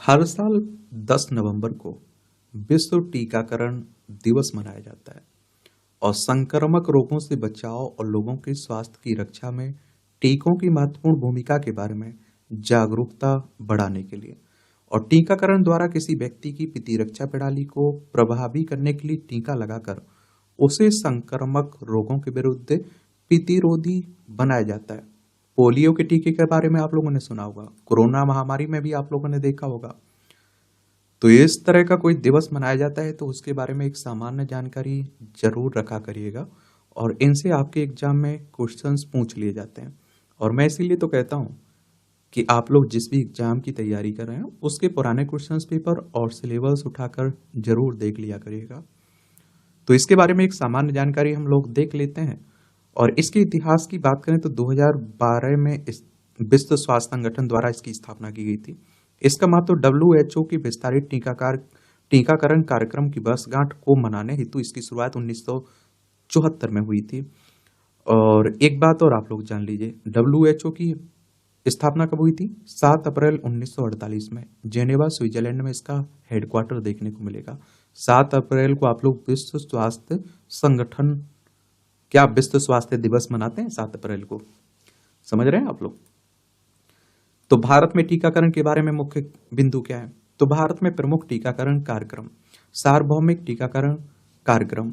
हर साल 10 नवंबर को विश्व टीकाकरण दिवस मनाया जाता है और संक्रामक रोगों से बचाव और लोगों के स्वास्थ्य की रक्षा में टीकों की महत्वपूर्ण भूमिका के बारे में जागरूकता बढ़ाने के लिए और टीकाकरण द्वारा किसी व्यक्ति की प्रतिरक्षा प्रणाली को प्रभावी करने के लिए टीका लगाकर उसे संक्रामक रोगों के विरुद्ध प्रतिरोधी बनाया जाता है। पोलियो के टीके के बारे में आप लोगों ने सुना होगा, कोरोना महामारी में भी आप लोगों ने देखा होगा। तो इस तरह का कोई दिवस मनाया जाता है तो उसके बारे में एक सामान्य जानकारी जरूर रखा करिएगा और इनसे आपके एग्जाम में क्वेश्चंस पूछ लिए जाते हैं। और मैं इसीलिए तो कहता हूं कि आप लोग जिस भी एग्जाम की तैयारी कर रहे हैं उसके पुराने क्वेश्चंस पेपर और सिलेबस उठाकर जरूर देख लिया करिएगा। तो इसके बारे में एक सामान्य जानकारी हम लोग देख लेते हैं। और इसके इतिहास की बात करें तो 2012 में इस विश्व स्वास्थ्य संगठन द्वारा इसकी स्थापना की गई थी। इसका महत्व WHO की विस्तारित टीकाकरण कार्यक्रम की वर्षगांठ को मनाने हेतु इसकी शुरुआत 1974 में हुई थी। और एक बात और आप लोग जान लीजिए, WHO की स्थापना कब हुई थी? 7 अप्रैल 1948 में जेनेवा स्विट्जरलैंड में इसका हेडक्वार्टर देखने को मिलेगा। 7 अप्रैल को आप लोग विश्व स्वास्थ्य संगठन, क्या विश्व स्वास्थ्य दिवस मनाते हैं 7 अप्रैल को? समझ रहे हैं आप लोग? तो भारत में टीकाकरण के बारे में मुख्य बिंदु क्या है? तो भारत में प्रमुख टीकाकरण कार्यक्रम सार्वभौमिक टीकाकरण कार्यक्रम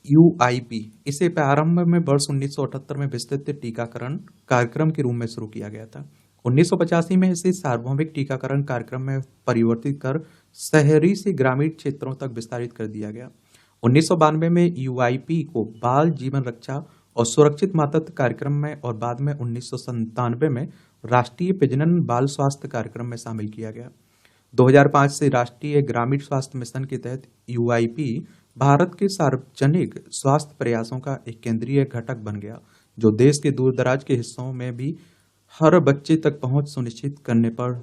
UIP, इसे प्रारंभ में वर्ष 1978 में विस्तृत टीकाकरण कार्यक्रम के रूप में शुरू किया गया था। 1985 में इसे सार्वभौमिक टीकाकरण कार्यक्रम में परिवर्तित कर शहरी से ग्रामीण क्षेत्रों तक विस्तारित कर दिया गया। 1992 में UIP को बाल जीवन रक्षा और सुरक्षित मातृत्व कार्यक्रम में और बाद में 1997 में राष्ट्रीय प्रजनन बाल स्वास्थ्य कार्यक्रम में शामिल किया गया। 2005 से राष्ट्रीय ग्रामीण स्वास्थ्य मिशन के तहत UIP भारत के सार्वजनिक स्वास्थ्य प्रयासों का एक केंद्रीय घटक बन गया, जो देश के दूर दराज के हिस्सों में भी हर बच्चे तक पहुंच सुनिश्चित करने पर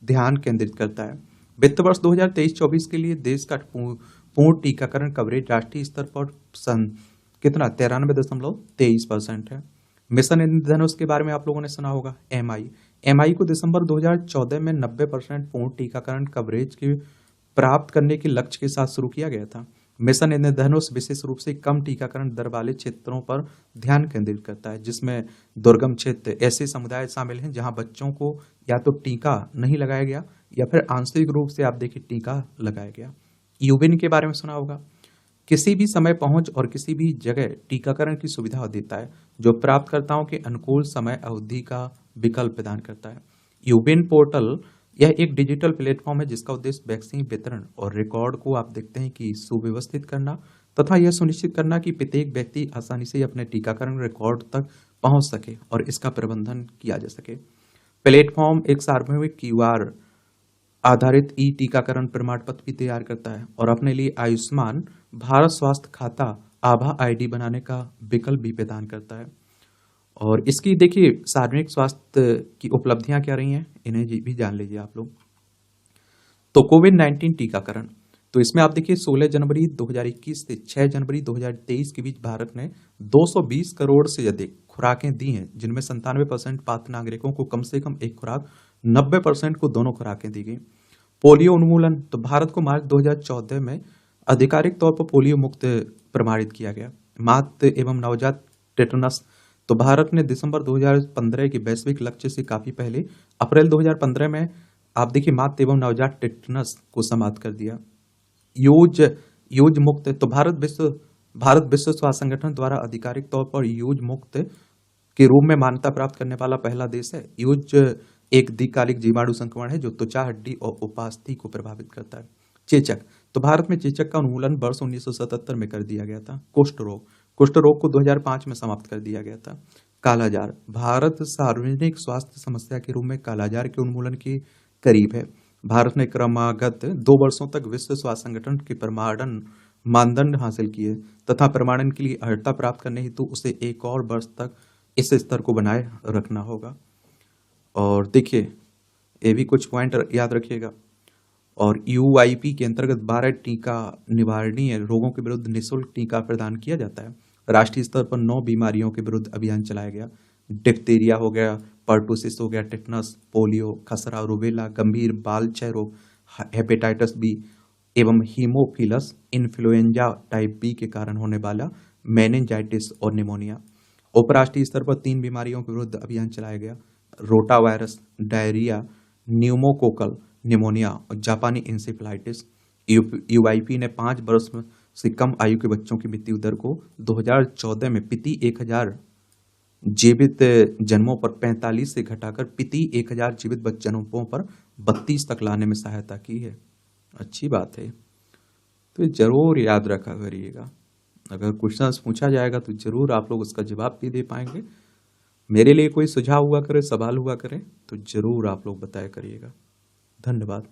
ध्यान केंद्रित करता है। वित्त वर्ष 2023-24 के लिए देश का पूर्ण टीकाकरण कवरेज राष्ट्रीय स्तर पर कितना 93.23% है। मिशन इंद्रधनुष के बारे में आप लोगों ने सुना होगा, MI को दिसंबर 2014 में 90% पूर्ण टीकाकरण कवरेज की प्राप्त करने के लक्ष्य के साथ शुरू किया गया था। मिशन इंद्रधनुष विशेष रूप से कम टीकाकरण दर वाले क्षेत्रों पर ध्यान केंद्रित करता है, जिसमें दुर्गम क्षेत्र, ऐसे समुदाय शामिल हैं जहां बच्चों को या तो टीका नहीं लगाया गया या फिर आंशिक रूप से आप देखिए टीका लगाया गया। यूबिन के बारे में सुना होगा, किसी भी समय पहुंच और किसी भी जगह टीकाकरण की सुविधा देता है, जो प्राप्तकर्ताओं के अनुकूल समय अवधि का विकल्प प्रदान करता है। यूबिन पोर्टल यह एक डिजिटल प्लेटफॉर्म है जिसका उद्देश्य वैक्सीन वितरण और रिकॉर्ड को आप देखते हैं कि सुव्यवस्थित करना तथा यह सुनिश्चित करना कि प्रत्येक व्यक्ति आसानी से अपने टीकाकरण रिकॉर्ड तक पहुंच सके और इसका प्रबंधन किया जा सके। प्लेटफॉर्म एक सार्वभौमिक QR आधारित टीकाकरण प्रमाण पत्र भी तैयार करता है और अपने लिए आयुष्मान भारत स्वास्थ्य खाता आभा ID बनाने का विकल्प भी प्रदान करता है। और इसकी देखिए सार्वजनिक स्वास्थ्य की उपलब्धियां क्या रही हैं, इन्हें भी जान लीजिए आप लोग। तो कोविड-19 टीकाकरण, तो इसमें आप देखिए 16 जनवरी 2021 से 6 जनवरी 2023 के बीच भारत ने 220 करोड़ से अधिक खुराकें दी हैं, जिनमें 97% पात्र नागरिकों को कम से कम एक खुराक, 90% को दोनों खुराकें दी गई। पोलियो उन्मूलन, तो भारत को मार्च 2014 में आधिकारिक तौर पर पोलियो मुक्त प्रमाणित किया गया। मातृ एवं नवजात टेटनस, तो भारत ने दिसंबर 2015 के वैश्विक लक्ष्य से काफी पहले अप्रैल 2015 में आप देखिए मातृ एवं नवजात टेटनस को समाप्त कर दिया। यूज मुक्त, तो भारत विश्व स्वास्थ्य संगठन द्वारा आधिकारिक तौर पर यूज मुक्त के रूप में मान्यता प्राप्त करने वाला पहला देश है। यूज एक दीर्घकालिक जीवाणु संक्रमण है जो त्वचा, हड्डी और उपास्थि को प्रभावित करता है। चेचक, तो भारत में चेचक का उन्मूलन वर्ष 1977 में कर दिया गया था। कुष्ठ रोग को 2005 में समाप्त कर दिया गया था। कालाजार, भारत सार्वजनिक स्वास्थ्य समस्या के रूप में कालाजार के उन्मूलन के करीब है। भारत ने क्रमागत 2 वर्षों तक विश्व स्वास्थ्य संगठन के प्रमाणन मानदंड हासिल किए तथा प्रमाणन के लिए अर्हता प्राप्त करने हेतु उसे एक और वर्ष तक इस स्तर को बनाए रखना होगा। और देखिए ये भी कुछ पॉइंट याद रखिएगा। और UIP के अंतर्गत 12 टीका निवारणीय रोगों के विरुद्ध निःशुल्क टीका प्रदान किया जाता है। राष्ट्रीय स्तर पर 9 बीमारियों के विरुद्ध अभियान चलाया गया। डिप्थीरिया हो गया, पर्टुसिस हो गया, टेटनस, पोलियो, खसरा, रूबेला, गंभीर बाल क्षय रोग, हेपेटाइटिस बी एवं हीमोफिलस इन्फ्लुएंजा टाइप बी के कारण होने वाला मेनिंजाइटिस और निमोनिया। उपराष्ट्रीय स्तर पर 3 बीमारियों के विरुद्ध अभियान चलाया गया: rota virus, diarrhoea, pneumococcal pneumonia और जापानी इंसेफ्लाइटिस। यूआईपी ने 5 वर्ष से कम आयु के बच्चों की मृत्यु दर को 2014 में प्रति 1000 जीवित जन्मों पर 45 से घटाकर प्रति 1000 जीवित जन्मों पर 32 तक लाने में सहायता की है। अच्छी बात है, तो ये जरूर याद रखा करिएगा। अगर क्वेश्चन पूछा जाएगा तो जरूर आप लोग उसका जवाब भी दे पाएंगे। मेरे लिए कोई सुझाव हुआ करे, सवाल हुआ करे तो जरूर आप लोग बताया करिएगा। धन्यवाद।